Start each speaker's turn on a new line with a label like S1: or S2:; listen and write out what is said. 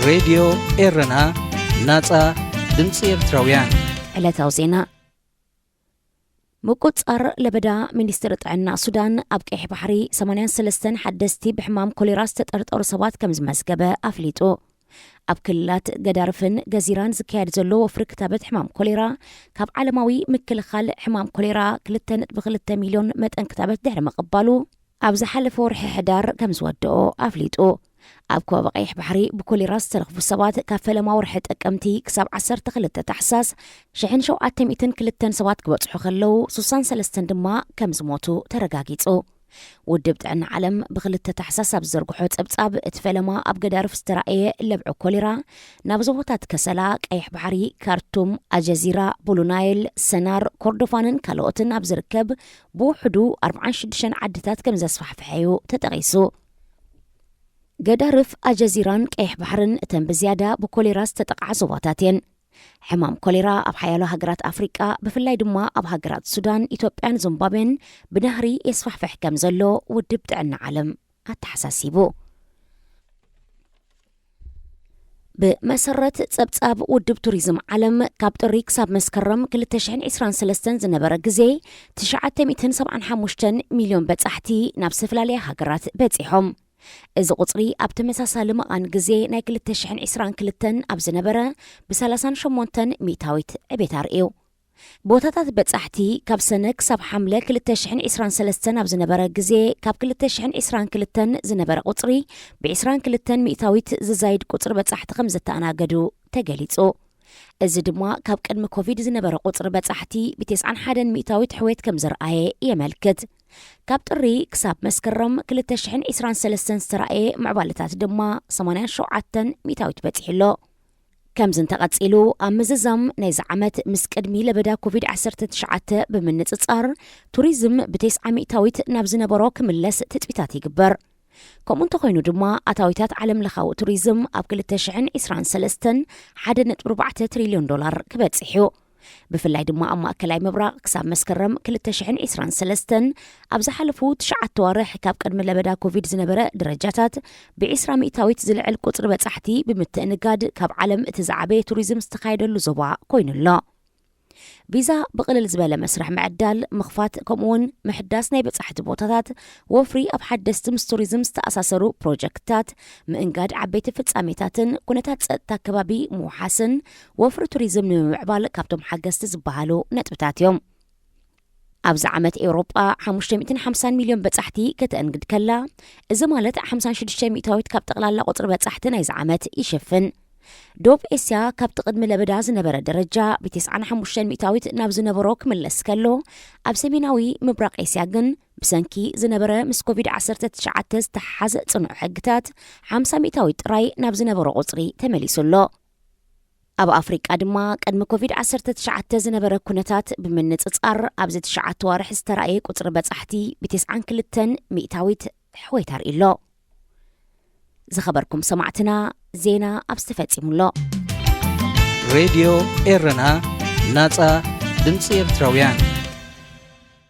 S1: ሬድዮ ኤረና ናጻ ድምፂ ኤርትራውያን
S2: ዕለታዊ ዜና مقصر لبدا منستر ጥዕና ሱዳን ኣብ ቀይሕ ባሕሪ 83 ሓደስቲ ብሕማም ኮሌራ ዝተጠርጠሩ ሰባት ከም ዝመስገበ ኣፍሊጡ ኣብ ክልላት ገዳርፍን ገዚራን ዝካየድ ዘሎ ወፍሪ ክታበት ሕማም ኮሌራ ካብ ዓለማዊ ምክልኻል ሕማም ኮሌራ 2.2 ሚልዮን መጠን ክታበት ድሕሪ መቐባሉ ኣብ ዝሓለፈ ወርሒ ሕዳር ከም ዝወድኦ ኣፍሊጡ ኣብ ከባቢ ቀይሕ ባሕሪ ብኮሌራ ዝተረኽቡ ሰባት ካብ ፈለማ ወርሒ ጠቀምቲ ክሳብ 12 ታሕሳስ 1702 ሰባት ክበጽሑ ከለው 63 ድማ ከም ዝሞቱ ተረጋጊጹ ውድብ ጥዕና ዓለም ብክልተ ታሕሳስ ኣብ ዘርግሖ ጸብጻብ እቲ ፈለማ ኣብ ገዳርፍ ዝተራእየ ለብዑ ኮሌራ ናብ ዞቦታት ከሰላ ቀይሕ ባሕሪ ካርቱም ኣጀዚራ ቡሉናይል ሰናር ኮርዶፋንን ካልኦትን ኣብ ዝርከብ ብውሕዱ 46 ዓድታት ከም ዘስፋሕፍሐዩ ተጠቒሱ ገዳርፍ ኣጀዚራን ቀይሕ ባሕርን እተን ብዝያዳ ብኮሌራ ዝተጠቕዓ ዞቦታት እየን ሕማም ኮሌራ ኣብ ሓያሎ ሃገራት ኣፍሪቃ ብፍላይ ድማ ኣብ ሃገራት ሱዳን ኢትዮጵያን ዚምባብዌን ብናህሪ የስፋሕፍሕ ከም ዘሎ ውድብ ጥዕና ዓለም ኣተሓሳሲቡ ብመሰረት ጸብጻብ ውድብ ቱሪዝም ዓለም ካብ ጥሪ ክሳብ መስከረም 2023 ዝነበረ ግዜ 975 ሚልዮን በጻሕቲ ናብ ዝተፈላለየ ሃገራት በጺሖም እዚ ቁጽሪ ኣብ ተመሳሳሊ መቓን ግዜ ናይ 2022 ኣብ ዝነበረ ብ38 ሚእታዊት ዕቤት ኣርእዩ ቦታታት በጻሕቲ ካብ ሰነ ክሳብ ሓምለ 2023 ኣብ ዝነበረ ግዜ ካብ 2022 ዝነበረ ቁጽሪ ብ22 ሚእታዊት ዝዛይድ ቁጽሪ በጻሕቲ ከም ዝተኣናገዱ ተገሊጹ እዚ ድማ ካብ ቅድሚ ኮቪድ ዝነበረ ቁጽሪ በጻሕቲ ብ91 ሚእታዊት ሕዌት ከም ዝረኣየ የመልክት ካብ ጥሪ ክሳብ መስከረም 2023 ዝተራእየ ምዕባለታት ድማ 87 ሚእታዊት በጺሕሎ ከምዚ እንተቐጺሉ ኣብ ምዝዛም ናይዚ ዓመት ምስ ቅድሚ ለበዳ ኮቪድ-19 ብምንጽጻር ቱሪዝም ብ9 ሚእታዊት ናብ ዝነበሮ ክምለስ ትጽቢታት ይግበር ከምኡ እንተኾይኑ ድማ ኣታዊታት ዓለም ለኻዊ ቱሪዝም ኣብ 2023 $1.4 ትሪልዮን ክበጽሑ ብፍላይ ድማ ኣብ ማእከላይ ምብራቕ ክሳብ መስከረም 2023 ኣብ ዝሓለፉ 9 ወርሕ ካብ ቅድሚ ለበዳ ኮቪድ ዝነበረ ደረጃታት ብ20 ሚእታዊት ዝልዕል ቁጽሪ በጻሕቲ ብምትእንጋድ ካብ ዓለም እቲ ዝዓበየ ቱሪዝም ዝተኻየደሉ ዞባ ኮይኑሎ ቪዛ ብቕልል ዝበለ መስርሕ ምዕዳል ምኽፋት ከምኡውን ምሕዳስ ናይ በጻሕቲ ቦታታት ወፍሪ ኣብ ሓደስቲ ምስ ቱሪዝም ዝተኣሳሰሩ ፕሮጀክትታት ምእንጋድ ዓበይቲ ፍጻሜታትን ኩነታት ጸጥታ ከባቢ ምውሓስን ወፍሪ ቱሪዝም ንምዕባል ካብቶም ሓገዝቲ ዝበሃሉ ነጥብታት እዮም ኣብዚ ዓመት ኤውሮጳ 550 ሚልዮን በጻሕቲ ከተእንግድ ከላ እዚ ማለት 56 ሚእታዊት ካብ ጠቕላላ ቁጽሪ በጻሕቲ ናይዚ ዓመት ይሽፍን ዶብ ኤስያ ካብ ቅድሚ ለበዳ ዝነበረ ደረጃ ብ95 ሚእታዊት ናብ ዝነበሮ ክምለስ ከሎ ኣብ ሰሜናዊ ምብራቕ ኤስያ ግን ብሰንኪ ዝነበረ ምስ ኮቪድ-19 ዝተሓሓዘ ጽኑዕ ሕግታት 50 ሚእታዊት ጥራይ ናብ ዝነበሮ ቁጽሪ ተመሊሱሎ ኣብ ኣፍሪቃ ድማ ቅድሚ ኮቪድ-19 ዝነበረ ኩነታት ብምንጽጻር ኣብዚ 9 ወርሒ ዝተራእየ ቁጽሪ በጻሕቲ ብ92 ሚእታዊት ሕዌት ኣርእሎ ዝኸበርኩም ሰማዕትና ዜና ኣብ ዝተፈጺሙሎ
S1: ሬድዮ ኤረና ናጻ ድምፂ ኤርትራውያን